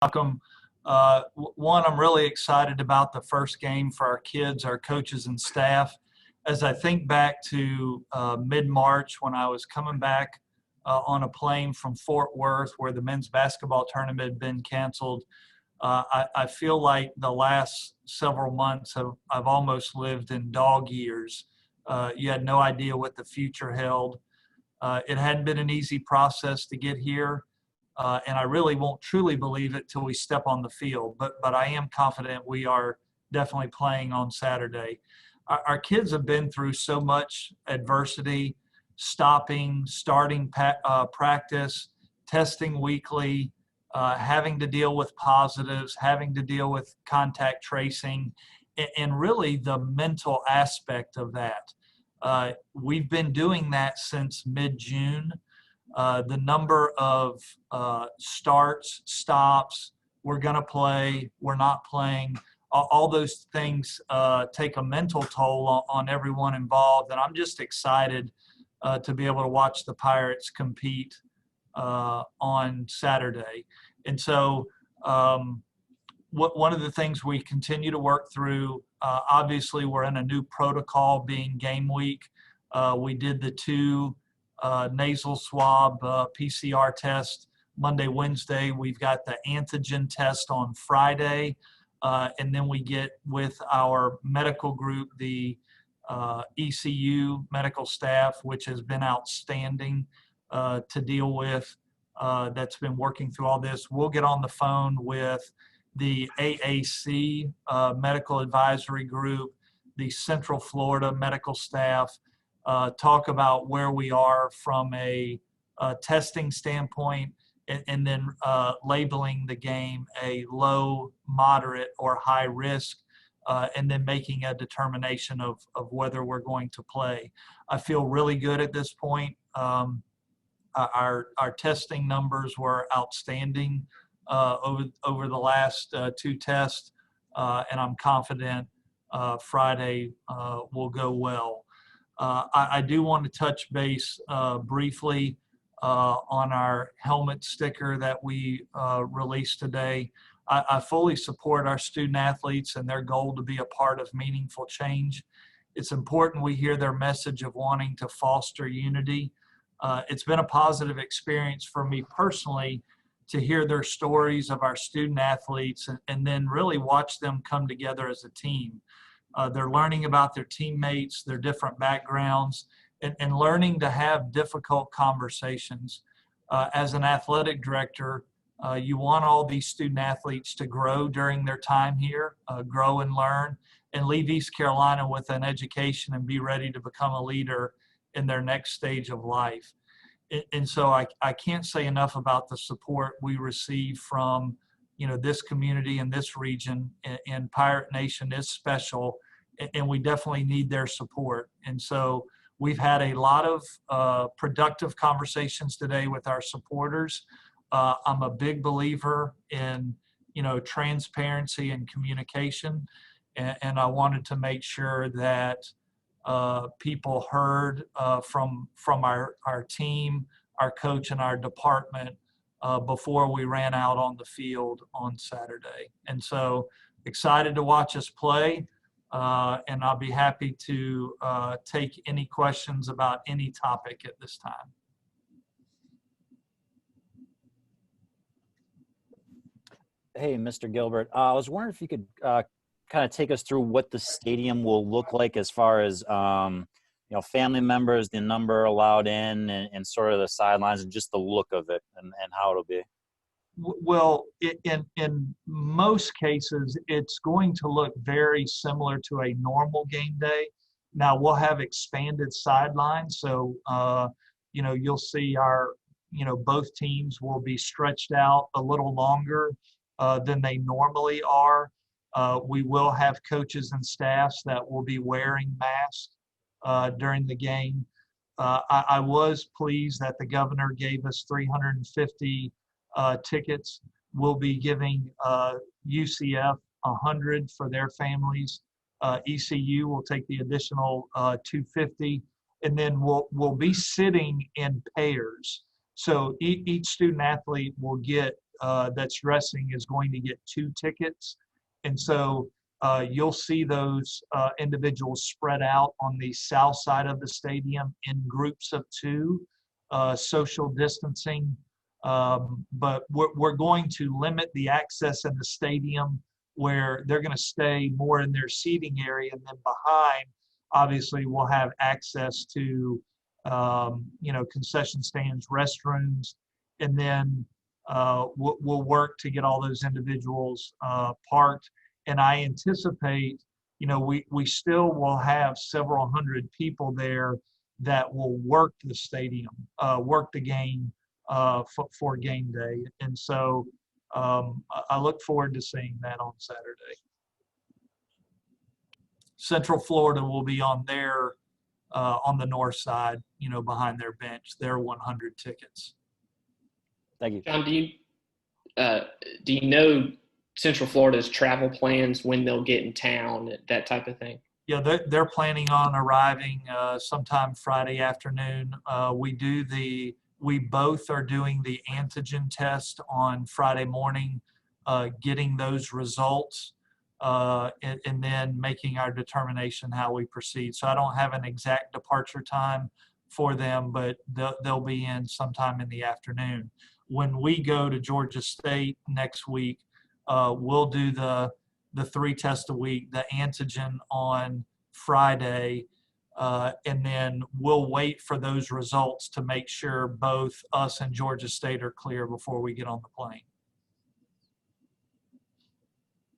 Welcome. One, I'm really excited about the first game for our kids, our coaches, and staff. As I think back to mid-March when I was coming back on a plane from Fort Worth where the men's basketball tournament had been canceled, I feel like the last several months I've almost lived in dog years. You had no idea what the future held. It hadn't been an easy process to get here. And I really won't truly believe it till we step on the field. But I am confident we are definitely playing on Saturday. Our kids have been through so much adversity, starting practice, testing weekly, having to deal with positives, having to deal with contact tracing, and really the mental aspect of that. We've been doing that since mid-June. The number of starts, stops, we're going to play, we're not playing, all those things take a mental toll on everyone involved. And I'm just excited to be able to watch the Pirates compete on Saturday. And so one of the things we continue to work through, obviously we're in a new protocol being game week. We did the two nasal swab PCR test Monday, Wednesday. We've got the antigen test on Friday. And then we get with our medical group, the ECU medical staff, which has been outstanding to deal with, that's been working through all this. We'll get on the phone with the AAC medical advisory group, the Central Florida medical staff, talk about where we are from a testing standpoint, and then labeling the game a low, moderate, or high risk, and then making a determination of whether we're going to play. I feel really good at this point. Our testing numbers were outstanding over the last two tests, and I'm confident Friday will go well. I do want to touch base briefly on our helmet sticker that we released today. I fully support our student athletes and their goal to be a part of meaningful change. It's important we hear their message of wanting to foster unity. It's been a positive experience for me personally to hear their stories of our student athletes and then really watch them come together as a team. They're learning about their teammates, their different backgrounds, and learning to have difficult conversations. As an athletic director, you want all these student athletes to grow during their time here, grow and learn, and leave East Carolina with an education and be ready to become a leader in their next stage of life. And so I can't say enough about the support we receive from this community and this region, and Pirate Nation is special, and we definitely need their support. And so we've had a lot of productive conversations today with our supporters. I'm a big believer in, transparency and communication, and I wanted to make sure that people heard from our team, our coach, and our department before we ran out on the field on Saturday. And so excited to watch us play, and I'll be happy to take any questions about any topic at this time. Hey, Mr. Gilbert, I was wondering if you could kind of take us through what the stadium will look like as far as family members, the number allowed in, and sort of the sidelines and just the look of it and how it'll be. Well, in most cases, it's going to look very similar to a normal game day. Now, we'll have expanded sidelines, so you'll see our both teams will be stretched out a little longer than they normally are. We will have coaches and staffs that will be wearing masks during the game. I was pleased that the governor gave us 350 tickets. We'll be giving UCF 100 for their families. ECU will take the additional 250, and then we'll be sitting in pairs. So each student athlete will get that's dressing is going to get 2 tickets. And so you'll see those individuals spread out on the south side of the stadium in groups of 2, social distancing. But we're going to limit the access in the stadium where they're going to stay more in their seating area, and then behind, obviously, we'll have access to, concession stands, restrooms, and then we'll work to get all those individuals parked. And I anticipate, we still will have several hundred people there that will work the stadium, work the game for game day. And so I look forward to seeing that on Saturday. Central Florida will be on their on the north side, behind their bench, their 100 tickets. Thank you. John, do you know Central Florida's travel plans, when they'll get in town, that type of thing? Yeah, they're planning on arriving sometime Friday afternoon. We both are doing the antigen test on Friday morning, getting those results, and then making our determination how we proceed. So I don't have an exact departure time for them, but they'll be in sometime in the afternoon. When we go to Georgia State next week, we'll do the 3 tests a week, the antigen on Friday, and then we'll wait for those results to make sure both us and Georgia State are clear before we get on the plane.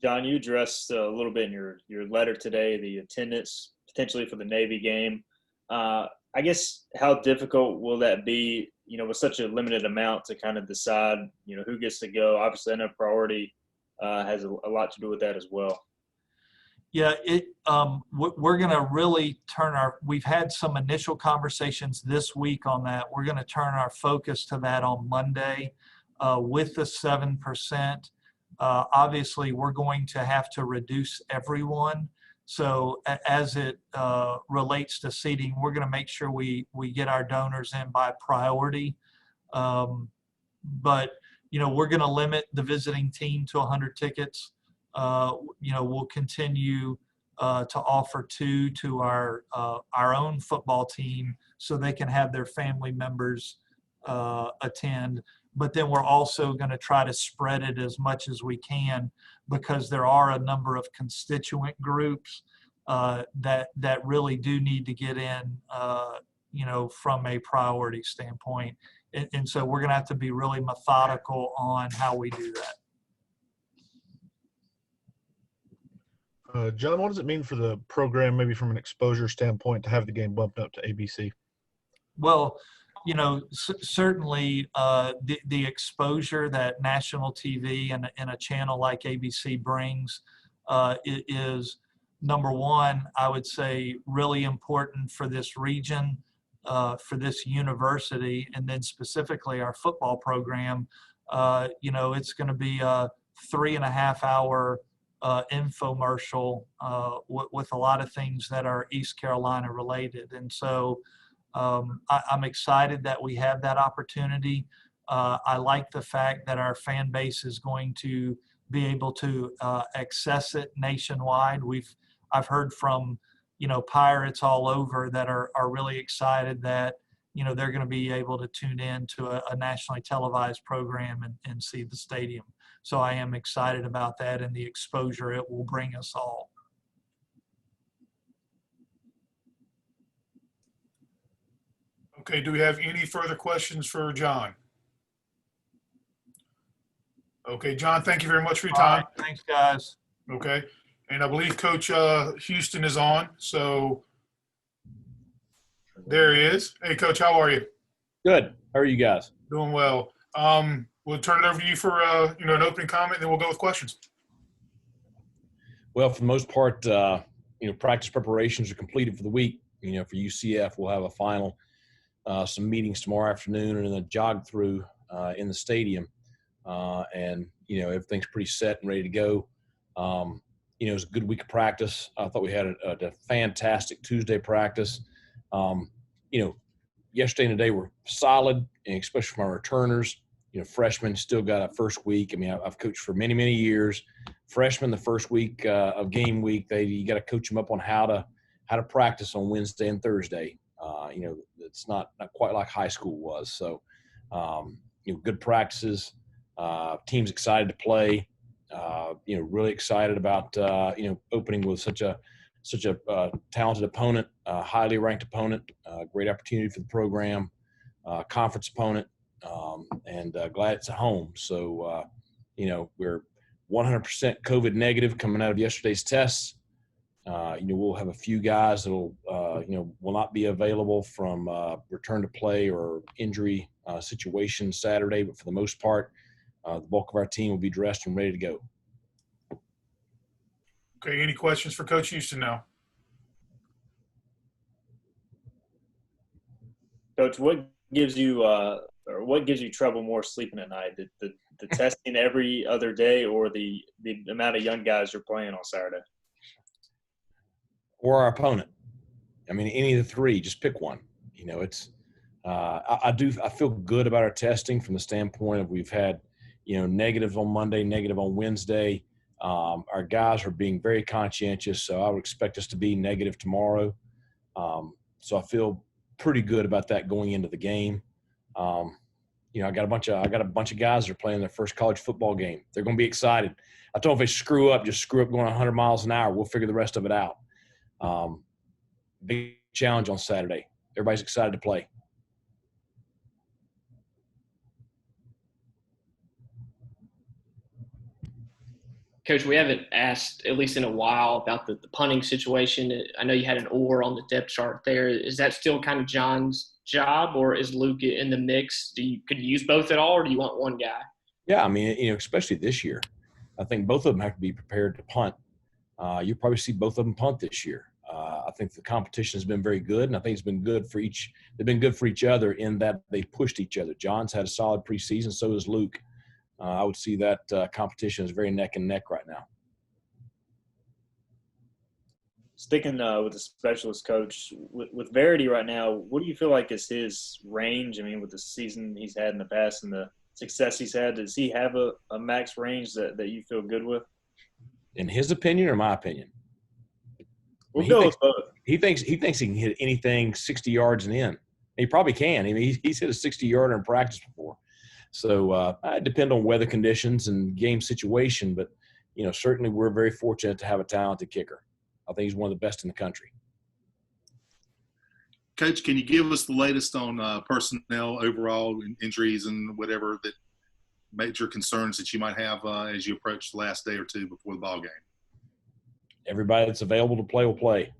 John, you addressed a little bit in your letter today the attendance potentially for the Navy game. I guess how difficult will that be, with such a limited amount to kind of decide, who gets to go? Obviously, I know priority has a lot to do with that as well. Yeah, we're going to really we've had some initial conversations this week on that. We're going to turn our focus to that on Monday with the 7%. Obviously, we're going to have to reduce everyone. So as it relates to seating, we're going to make sure we get our donors in by priority. But, we're going to limit the visiting team to 100 tickets. We'll continue to offer 2 to our own football team so they can have their family members attend. But then we're also going to try to spread it as much as we can, because there are a number of constituent groups that really do need to get in, from a priority standpoint. And so we're going to have to be really methodical on how we do that. John, what does it mean for the program, maybe from an exposure standpoint, to have the game bumped up to ABC? Well, certainly the exposure that national TV and a channel like ABC brings is, number one, I would say, really important for this region, for this university, and then specifically our football program. It's going to be a 3.5-hour infomercial with a lot of things that are East Carolina related. And so I'm excited that we have that opportunity. I like the fact that our fan base is going to be able to access it nationwide. I've heard from, pirates all over that are really excited that, they're going to be able to tune in to a nationally televised program and see the stadium. So I am excited about that and the exposure it will bring us all. Okay, do we have any further questions for John? Okay, John, thank you very much for your time. All right, thanks, guys. Okay, and I believe Coach Houston is on, so there he is. Hey, Coach, how are you? Good. How are you guys? Doing well. We'll turn it over to you for an opening comment, and then we'll go with questions. Well, for the most part, practice preparations are completed for the week. For UCF, we'll have a final, some meetings tomorrow afternoon, and then a jog through in the stadium. And everything's pretty set and ready to go. It was a good week of practice. I thought we had a fantastic Tuesday practice. Yesterday and today were solid, and especially from our returners. Freshmen still got a first week. I mean, I've coached for many, many years. Freshmen, the first week of game week, you got to coach them up on how to practice on Wednesday and Thursday. It's not quite like high school was. So, good practices. Team's excited to play. Really excited about opening with such a talented opponent, highly ranked opponent, great opportunity for the program, conference opponent, and glad it's at home. So, we're 100% COVID negative coming out of yesterday's tests. We'll have a few guys that'll, will not be available from return to play or injury situation Saturday, but for the most part, the bulk of our team will be dressed and ready to go. Okay, any questions for Coach Houston now? Coach, what gives you trouble more sleeping at night? The testing every other day, or the amount of young guys you're playing on Saturday? Or our opponent. I mean, any of the three, just pick one. It's I feel good about our testing from the standpoint of we've had, negative on Monday, negative on Wednesday. Our guys are being very conscientious, so I would expect us to be negative tomorrow. So I feel pretty good about that going into the game. I got a bunch of guys that are playing their first college football game. They're going to be excited. I told them if they screw up, just screw up going 100 miles an hour. We'll figure the rest of it out. Big challenge on Saturday. Everybody's excited to play. Coach, we haven't asked, at least in a while, about the punting situation. I know you had an oar on the depth chart there. Is that still kind of Jon's job, or is Luke in the mix? Could you use both at all, or do you want one guy? Yeah, I mean, especially this year, I think both of them have to be prepared to punt. You'll probably see both of them punt this year. I think the competition has been very good, and I think it's been good for each. They've been good for each other in that they pushed each other. Jon's had a solid preseason, so does Luke. I would see that competition is very neck and neck right now. Sticking with the specialist coach, with Verity right now, what do you feel like is his range? I mean, with the season he's had in the past and the success he's had, does he have a max range that you feel good with? In his opinion or my opinion? We'll go with both. He thinks he can hit anything 60 yards and in. He probably can. I mean, he's hit a 60-yarder in practice before. So it depends on weather conditions and game situation, but certainly we're very fortunate to have a talented kicker. I think he's one of the best in the country. Coach, can you give us the latest on personnel overall, injuries and whatever that major concerns that you might have as you approach the last day or two before the ball game? Everybody that's available to play will play.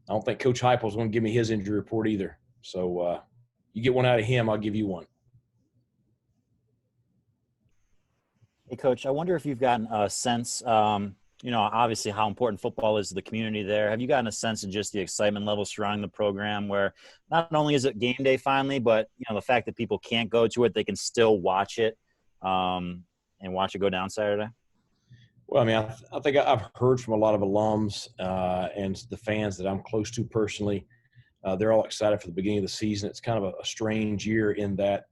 I don't think Coach Heupel's going to give me his injury report either. So you get one out of him, I'll give you one. Hey, Coach, I wonder if you've gotten a sense, obviously how important football is to the community there. Have you gotten a sense of just the excitement level surrounding the program where not only is it game day finally, but, the fact that people can't go to it, they can still watch it and watch it go down Saturday? Well, I mean, I think I've heard from a lot of alums and the fans that I'm close to personally. They're all excited for the beginning of the season. It's kind of a strange year in that,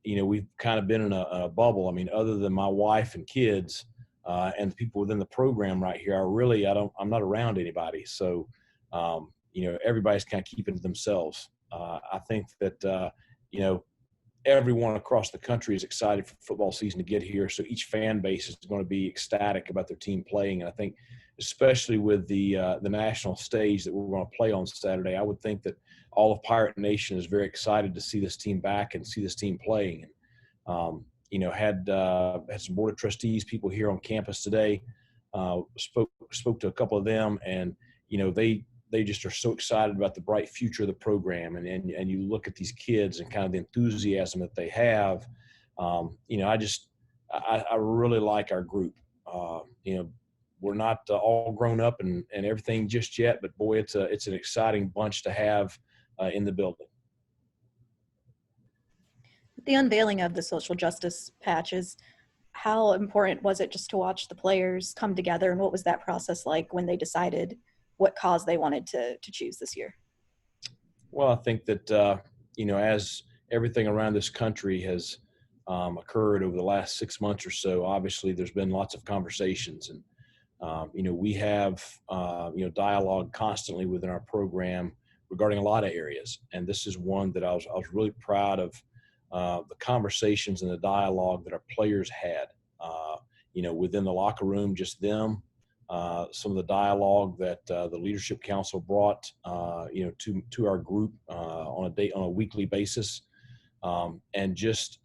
we've kind of been in a bubble. I mean, other than my wife and kids and the people within the program right here, I'm not around anybody. So, everybody's kind of keeping to themselves. I think that, everyone across the country is excited for football season to get here. So each fan base is going to be ecstatic about their team playing. And I think especially with the national stage that we're going to play on Saturday, I would think that all of Pirate Nation is very excited to see this team back and see this team playing. And, had some board of trustees, people here on campus today, spoke to a couple of them, and, they just are so excited about the bright future of the program. And you look at these kids and kind of the enthusiasm that they have. I really like our group. We're not all grown up and everything just yet, but boy, it's an exciting bunch to have in the building. The unveiling of the social justice patches, how important was it just to watch the players come together, and what was that process like when they decided what cause they wanted to choose this year? Well, I think that, as everything around this country has occurred over the last 6 months or so, obviously there's been lots of conversations, and we have dialogue constantly within our program regarding a lot of areas, and this is one that I was really proud of the conversations and the dialogue that our players had. Within the locker room, just them. Some of the dialogue that the leadership council brought, to our group on a weekly basis, and just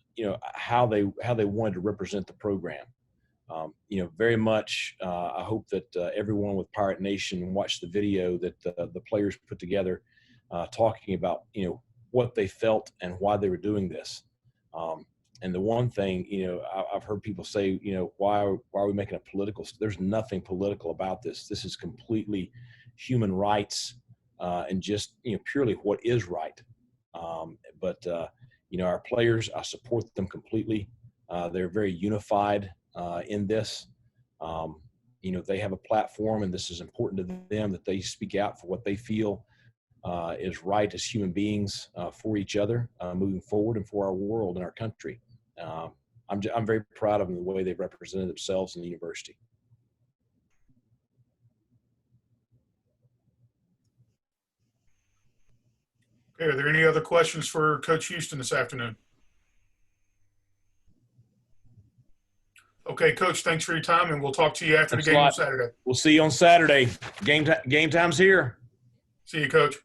how they wanted to represent the program. Very much. I hope that everyone with Pirate Nation watched the video that the players put together, talking about what they felt and why they were doing this. And the one thing, I've heard people say, why are we making a political? There's nothing political about this. This is completely human rights, and just purely what is right. But our players, I support them completely. They're very unified in this. They have a platform, and this is important to them that they speak out for what they feel is right as human beings for each other, moving forward, and for our world and our country. I'm very proud of them, the way they've represented themselves in the university. Okay, are there any other questions for Coach Houston this afternoon? Okay, Coach, thanks for your time, and we'll talk to you after the game on Saturday. We'll see you on Saturday. Game time's here. See you, Coach.